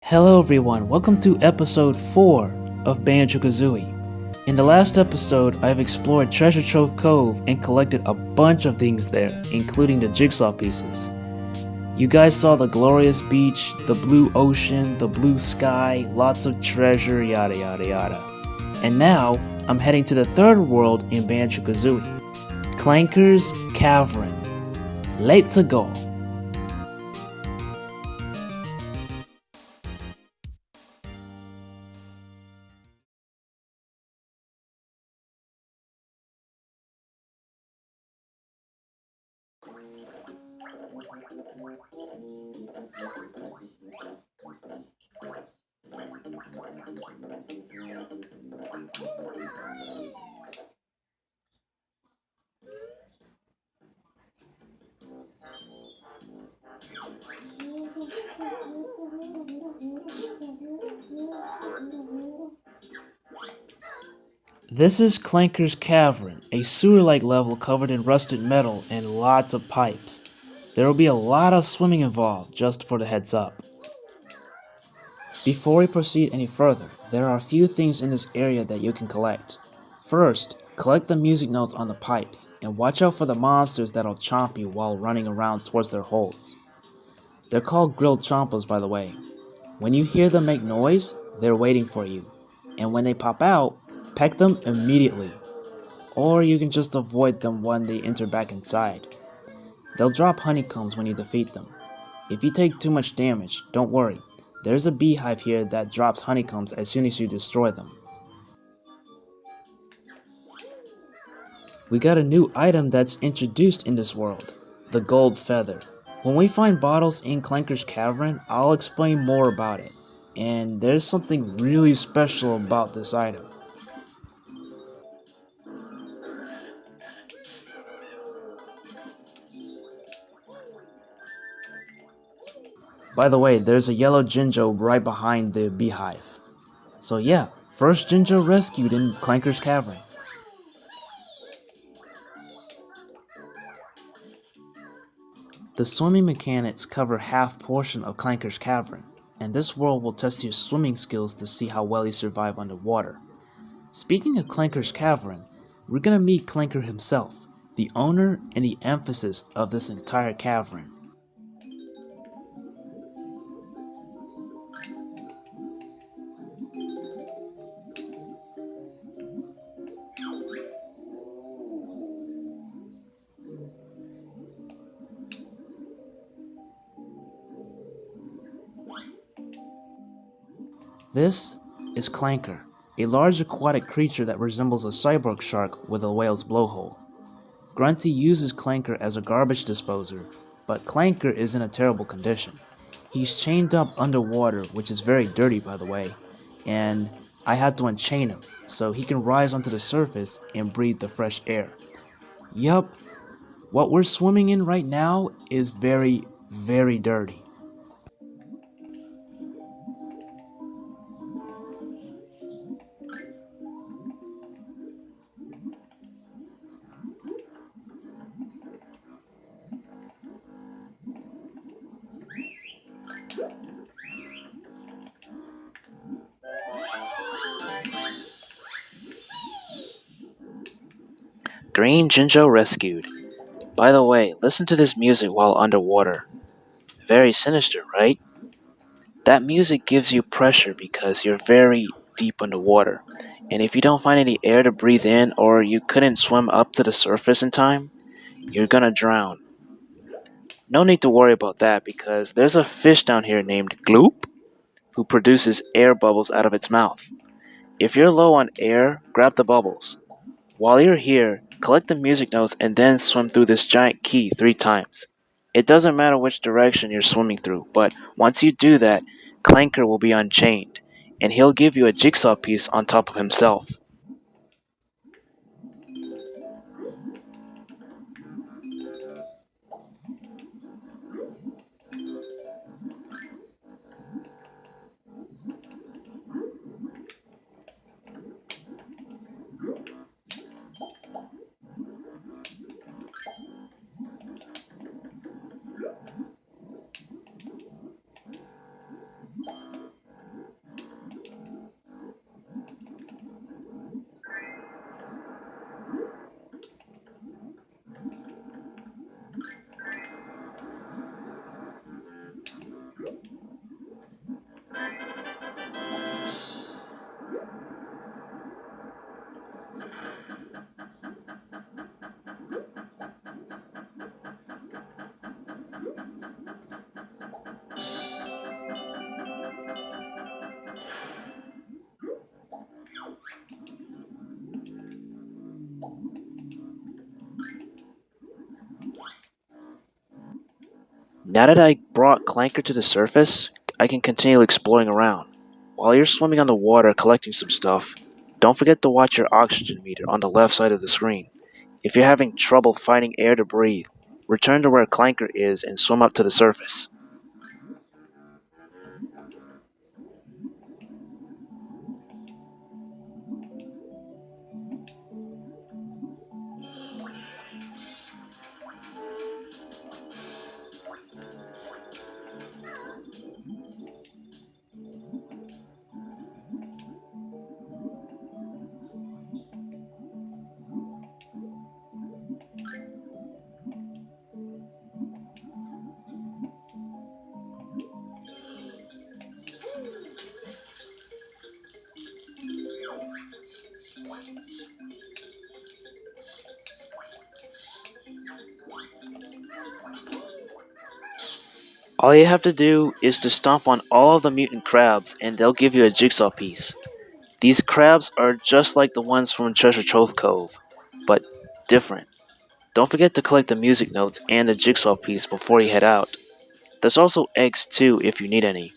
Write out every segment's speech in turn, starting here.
Hello everyone, welcome to episode 4 of Banjo Kazooie. In the last episode, I've explored Treasure Trove Cove and collected a bunch of things there, including the jigsaw pieces. You guys saw the glorious beach, the blue ocean, the blue sky, lots of treasure, yada yada yada. And now, I'm heading to the third world in Banjo Kazooie, Clanker's Cavern. Let's go! This is Clanker's Cavern, a sewer-like level covered in rusted metal and lots of pipes. There will be a lot of swimming involved, just for the heads up. Before we proceed any further, there are a few things in this area that you can collect. First, collect the music notes on the pipes, and watch out for the monsters that'll chomp you while running around towards their holes. They're called grilled chompas, by the way. When you hear them make noise, they're waiting for you, and when they pop out, peck them immediately. Or you can just avoid them when they enter back inside. They'll drop honeycombs when you defeat them. If you take too much damage, don't worry. There's a beehive here that drops honeycombs as soon as you destroy them. We got a new item that's introduced in this world, the gold feather. When we find bottles in Clanker's Cavern, I'll explain more about it. And there's something really special about this item. By the way, there's a yellow Jinjo right behind the beehive. So yeah, first Jinjo rescued in Clanker's Cavern. The swimming mechanics cover half portion of Clanker's Cavern, and this world will test your swimming skills to see how well you survive underwater. Speaking of Clanker's Cavern, we're gonna meet Clanker himself, the owner and the emphasis of this entire cavern. This is Clanker, a large aquatic creature that resembles a cyborg shark with a whale's blowhole. Grunty uses Clanker as a garbage disposer, but Clanker is in a terrible condition. He's chained up underwater, which is very dirty by the way, and I had to unchain him so he can rise onto the surface and breathe the fresh air. Yup, what we're swimming in right now is very, very dirty. Green Jinjo rescued. By the way, listen to this music while underwater. Very sinister, right? That music gives you pressure because you're very deep underwater. And if you don't find any air to breathe in or you couldn't swim up to the surface in time, you're gonna drown. No need to worry about that because there's a fish down here named Gloop who produces air bubbles out of its mouth. If you're low on air, grab the bubbles. While you're here, collect the music notes and then swim through this giant key 3 times. It doesn't matter which direction you're swimming through, but once you do that, Clanker will be unchained, and he'll give you a jigsaw piece on top of himself. Now that I brought Clanker to the surface, I can continue exploring around. While you're swimming on the water collecting some stuff, don't forget to watch your oxygen meter on the left side of the screen. If you're having trouble finding air to breathe, return to where Clanker is and swim up to the surface. All you have to do is to stomp on all of the mutant crabs and they'll give you a jigsaw piece. These crabs are just like the ones from Treasure Trove Cove, but different. Don't forget to collect the music notes and the jigsaw piece before you head out. There's also eggs too if you need any.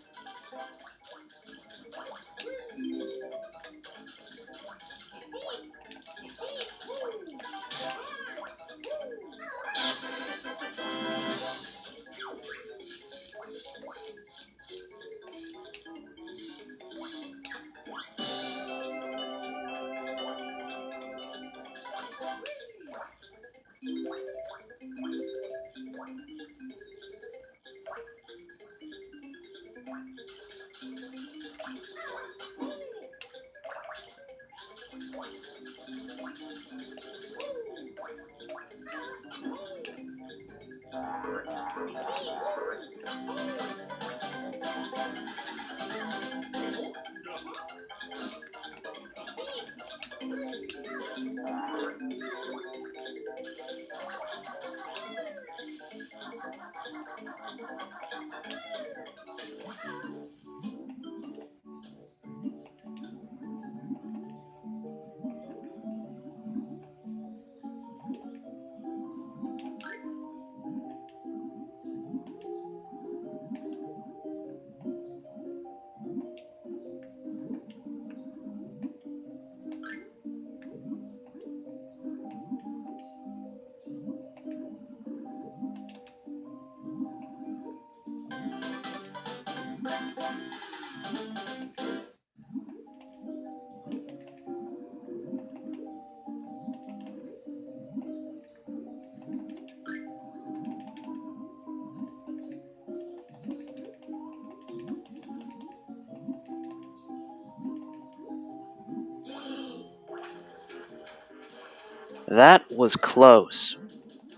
That was close.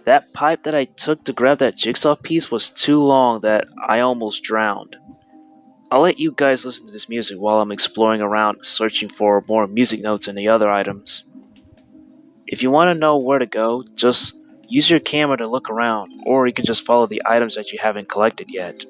That pipe that I took to grab that jigsaw piece was too long that I almost drowned. I'll let you guys listen to this music while I'm exploring around searching for more music notes and the other items. If you want to know where to go, just use your camera to look around, or you can just follow the items that you haven't collected yet.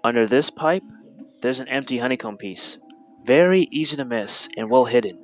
Under this pipe, there's an empty honeycomb piece. Very easy to miss and well hidden.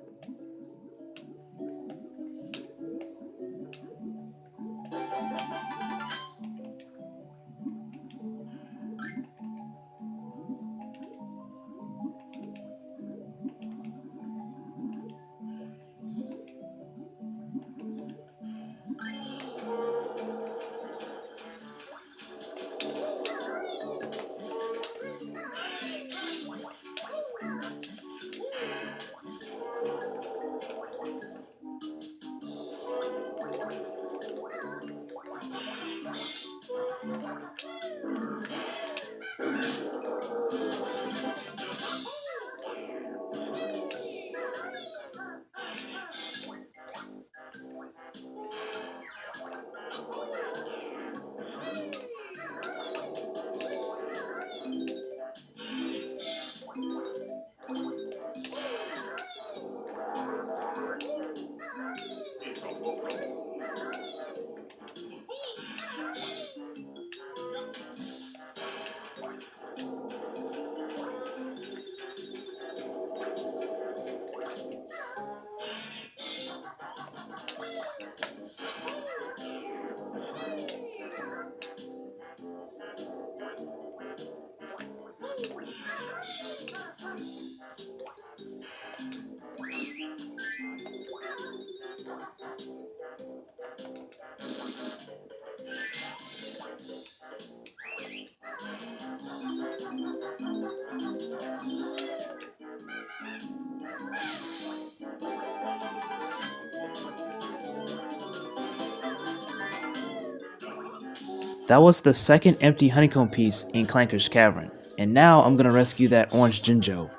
That was the second empty honeycomb piece in Clanker's cavern, and now I'm gonna rescue that orange Jinjo.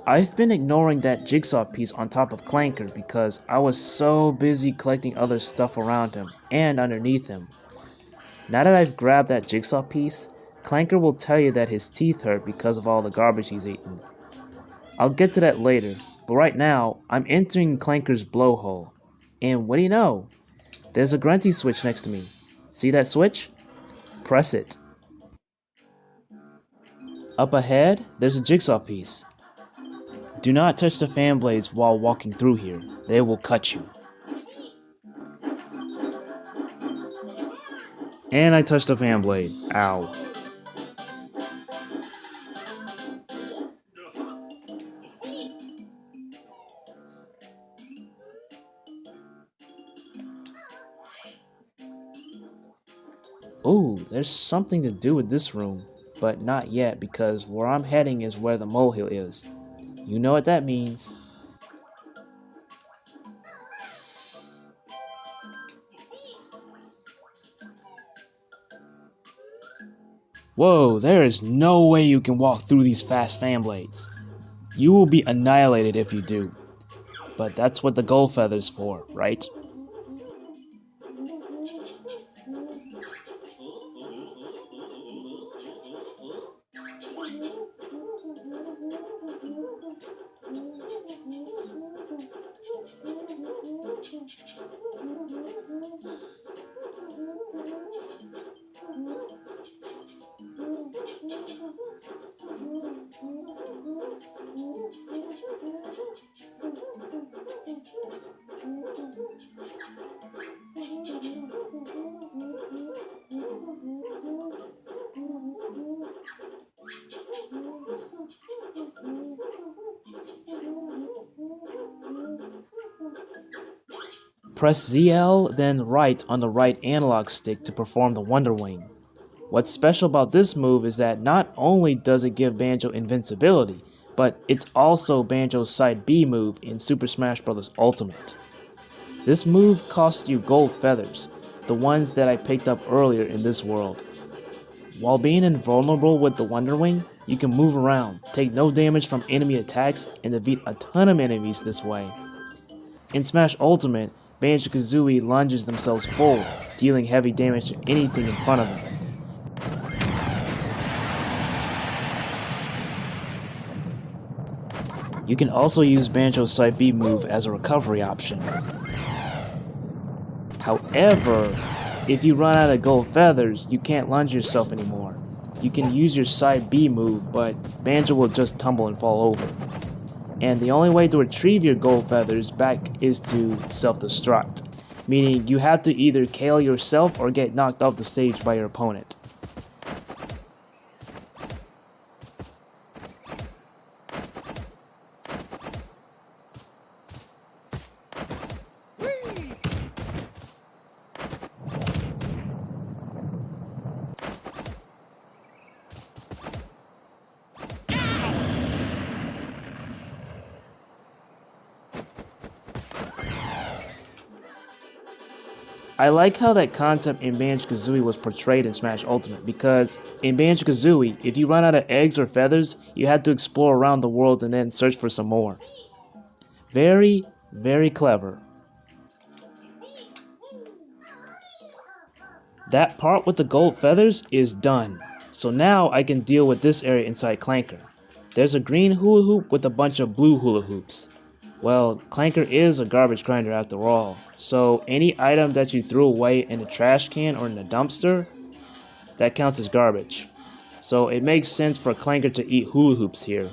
I've been ignoring that jigsaw piece on top of Clanker because I was so busy collecting other stuff around him and underneath him. Now that I've grabbed that jigsaw piece, Clanker will tell you that his teeth hurt because of all the garbage he's eaten. I'll get to that later, but right now, I'm entering Clanker's blowhole. And what do you know? There's a grunty switch next to me. See that switch? Press it. Up ahead, there's a jigsaw piece. Do not touch the fan blades while walking through here. They will cut you. And I touched the fan blade. Ow. Ooh, there's something to do with this room. But not yet, because where I'm heading is where the molehill is. You know what that means. Whoa, there is no way you can walk through these fast fan blades. You will be annihilated if you do. But that's what the gold feather's for, right? Press ZL, then right on the right analog stick to perform the Wonder Wing. What's special about this move is that not only does it give Banjo invincibility, but it's also Banjo's side B move in Super Smash Bros. Ultimate. This move costs you gold feathers, the ones that I picked up earlier in this world. While being invulnerable with the Wonder Wing, you can move around, take no damage from enemy attacks, and defeat a ton of enemies this way. In Smash Ultimate, Banjo Kazooie lunges themselves forward, dealing heavy damage to anything in front of them. You can also use Banjo's side B move as a recovery option. However, if you run out of gold feathers, you can't lunge yourself anymore. You can use your side B move, but Banjo will just tumble and fall over. And the only way to retrieve your gold feathers back is to self-destruct, meaning you have to either KO yourself or get knocked off the stage by your opponent. I like how that concept in Banjo Kazooie was portrayed in Smash Ultimate, because in Banjo Kazooie, if you run out of eggs or feathers, you have to explore around the world and then search for some more. Very, very clever. That part with the gold feathers is done, so now I can deal with this area inside Clanker. There's a green hula hoop with a bunch of blue hula hoops. Well, Clanker is a garbage grinder after all, so any item that you threw away in a trash can or in a dumpster, that counts as garbage. So it makes sense for Clanker to eat hula hoops here.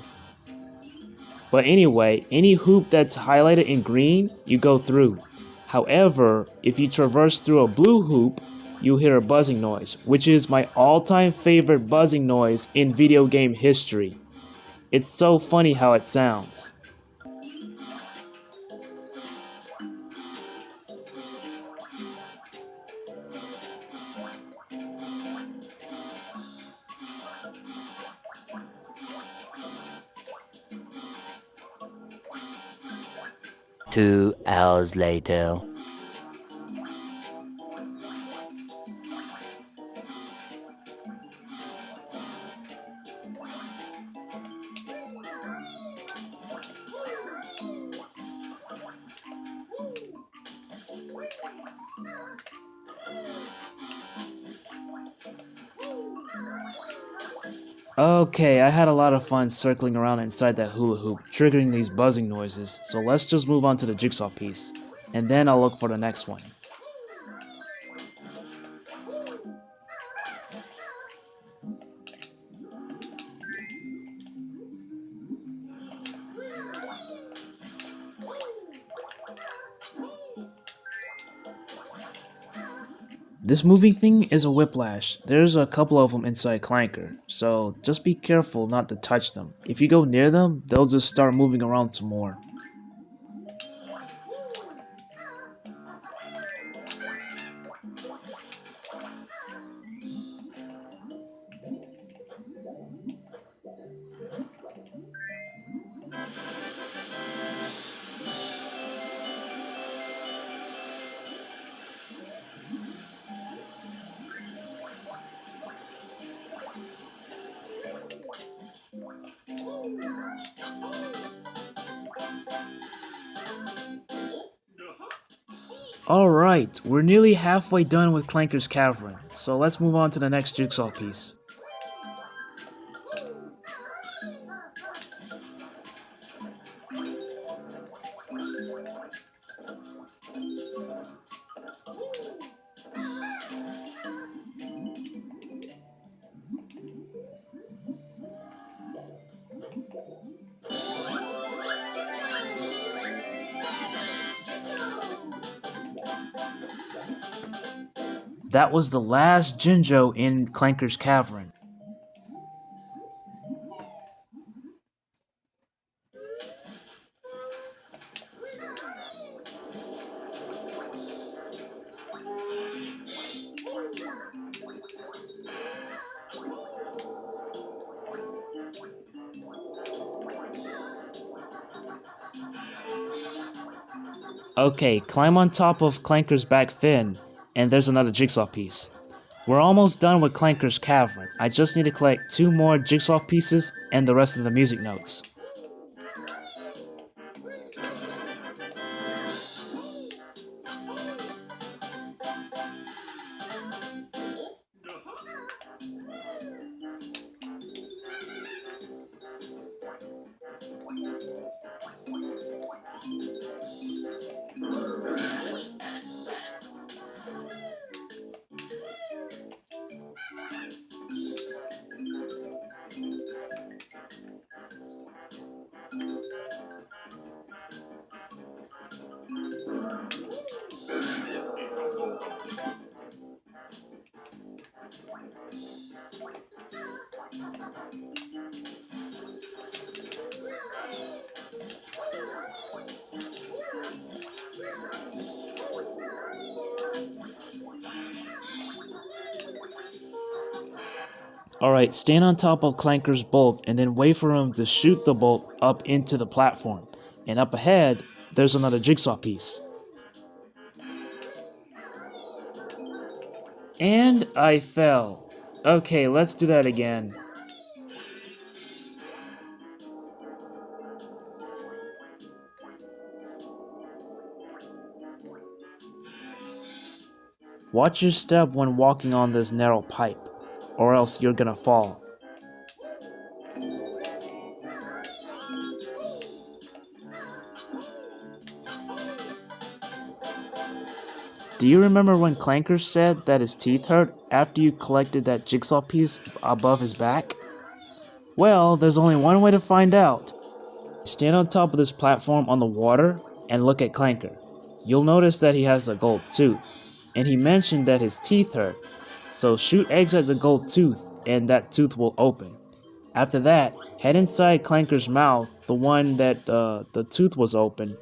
But anyway, any hoop that's highlighted in green, you go through. However, if you traverse through a blue hoop, you'll hear a buzzing noise, which is my all-time favorite buzzing noise in video game history. It's so funny how it sounds. Two hours later. Okay, I had a lot of fun circling around inside that hula hoop, triggering these buzzing noises, so let's just move on to the jigsaw piece, and then I'll look for the next one. This moving thing is a whiplash. There's a couple of them inside Clanker, so just be careful not to touch them. If you go near them, they'll just start moving around some more. Alright, we're nearly halfway done with Clanker's Cavern, so let's move on to the next jigsaw piece. That was the last Jinjo in Clanker's Cavern. Okay, climb on top of Clanker's back fin, and there's another jigsaw piece. We're almost done with Clanker's cavern. I just need to collect 2 more jigsaw pieces and the rest of the music notes. Alright, stand on top of Clanker's bolt and then wait for him to shoot the bolt up into the platform. And up ahead, there's another jigsaw piece. And I fell. Okay, let's do that again. Watch your step when walking on this narrow pipe, or else you're gonna fall. Do you remember when Clanker said that his teeth hurt after you collected that jigsaw piece above his back? Well, there's only one way to find out. Stand on top of this platform on the water and look at Clanker. You'll notice that he has a gold tooth, and he mentioned that his teeth hurt. So shoot eggs at the gold tooth, and that tooth will open. After that, head inside Clanker's mouth, the one that the tooth was open,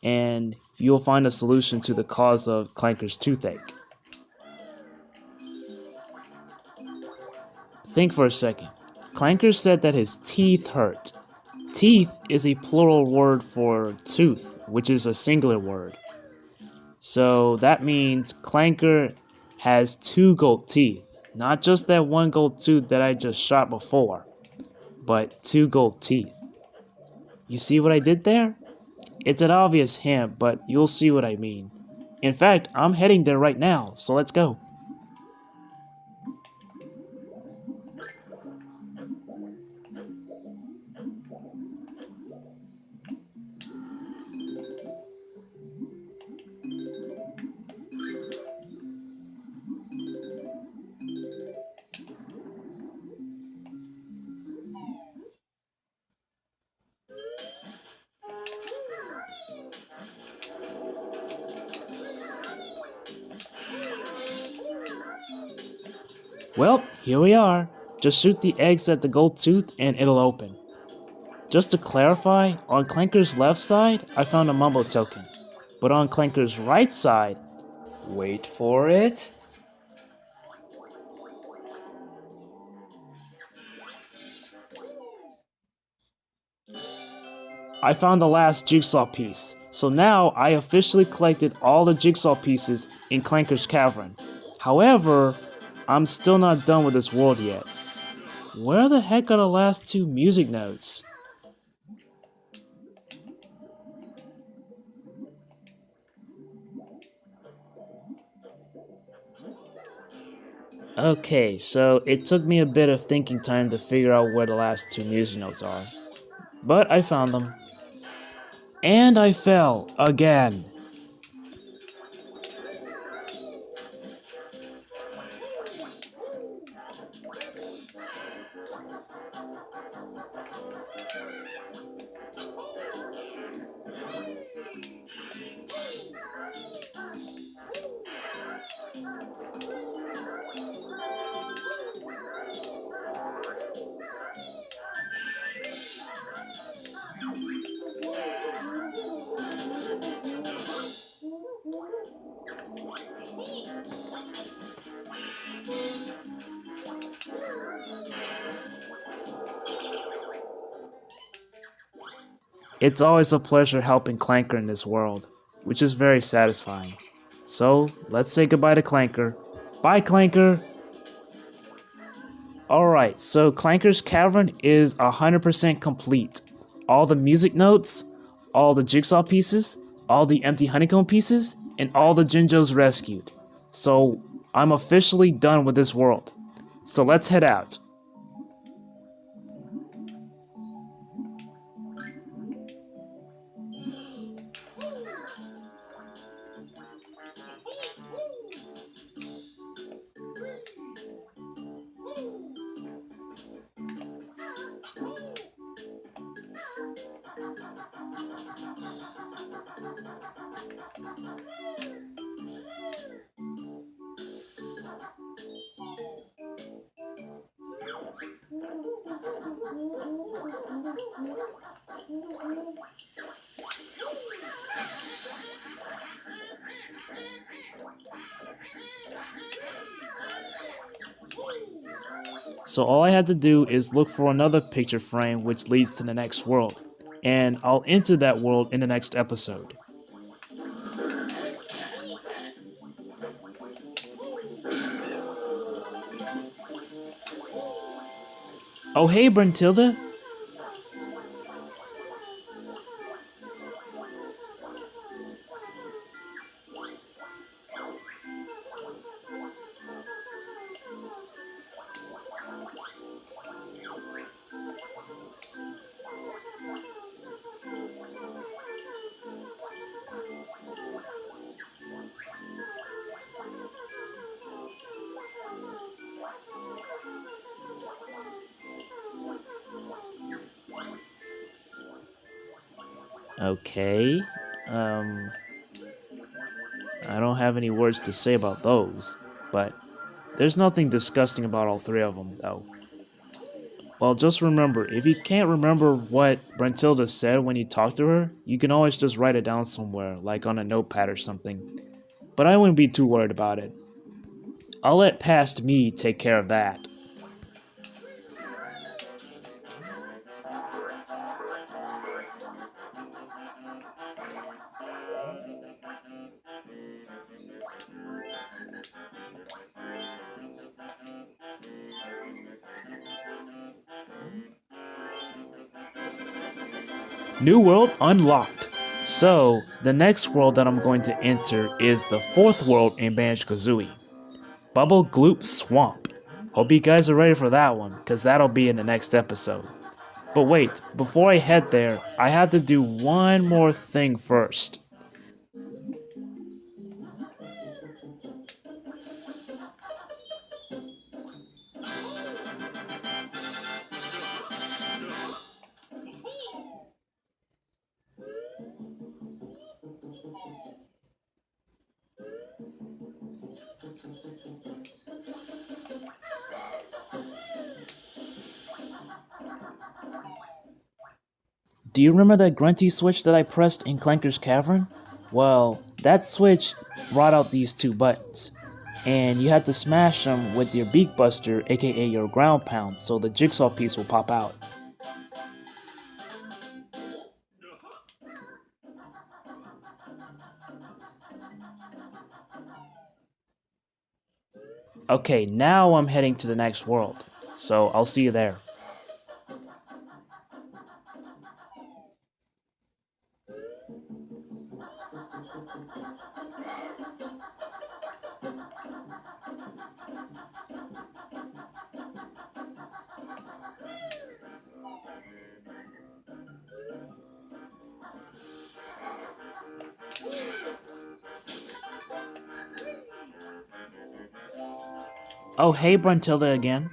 and you'll find a solution to the cause of Clanker's toothache. Think for a second. Clanker said that his teeth hurt. Teeth is a plural word for tooth, which is a singular word. So that means Clanker has 2 gold teeth. Not just that one gold tooth that I just shot before, but 2 gold teeth. You see what I did there? It's an obvious hint, but you'll see what I mean. In fact, I'm heading there right now, so let's go. Well, here we are. Just shoot the eggs at the gold tooth and it'll open. Just to clarify, on Clanker's left side, I found a mumbo token. But on Clanker's right side, wait for it. I found the last jigsaw piece. So now I officially collected all the jigsaw pieces in Clanker's cavern. However, I'm still not done with this world yet. Where the heck are the last 2 music notes? Okay, so it took me a bit of thinking time to figure out where the last 2 music notes are. But I found them. And I fell again. It's always a pleasure helping Clanker in this world. which is very satisfying. So let's say goodbye to Clanker. Bye, Clanker! Alright, so Clanker's Cavern is 100% complete. All the music notes, all the jigsaw pieces, all the empty honeycomb pieces, and all the Jinjos rescued. So I'm officially done with this world. So let's head out. So all I had to do is look for another picture frame which leads to the next world. And I'll enter that world in the next episode. Oh hey Gruntilda! Okay, um, I don't have any words to say about those, but there's nothing disgusting about all three of them, though. Well, just remember, if you can't remember what Gruntilda said when you talk to her, you can always just write it down somewhere, like on a notepad or something. But I wouldn't be too worried about it. I'll let past me take care of that. New world unlocked. So, the next world that I'm going to enter is the fourth world in Banjo Kazooie, Bubble Gloop Swamp. Hope you guys are ready for that one, because that'll be in the next episode. But wait, before I head there, I have to do one more thing first. Do you remember that grunty switch that I pressed in Clanker's Cavern? Well, that switch brought out these two buttons, and you had to smash them with your Beak Buster, aka your ground pound, so the jigsaw piece will pop out. Okay, now I'm heading to the next world, so I'll see you there. Oh, hey, Gruntilda again.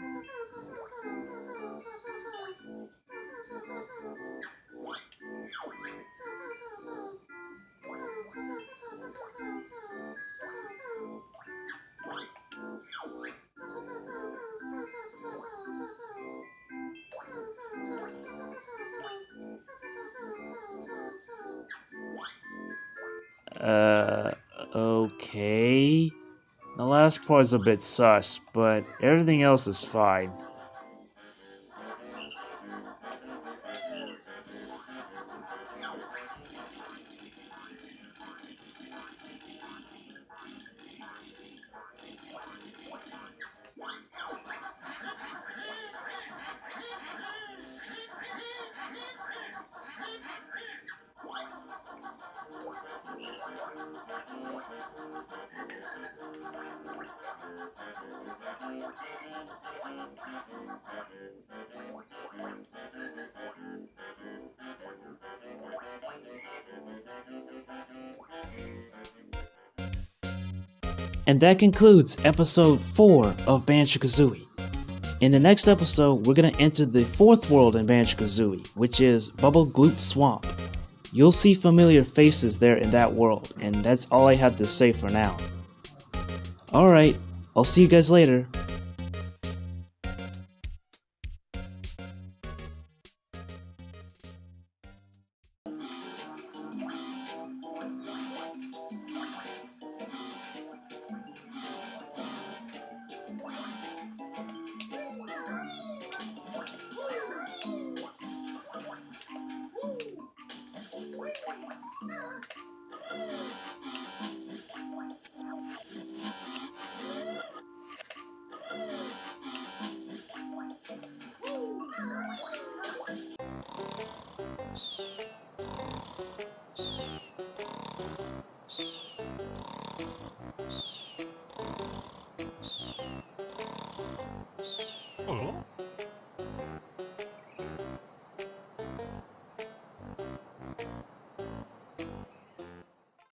Uh, okay. The last part's a bit sus, but everything else is fine. And that concludes episode 4 of Banjo Kazooie. In the next episode, we're gonna enter the 4th world in Banjo Kazooie, which is Bubble Gloop Swamp. You'll see familiar faces there in that world, and that's all I have to say for now. Alright, I'll see you guys later.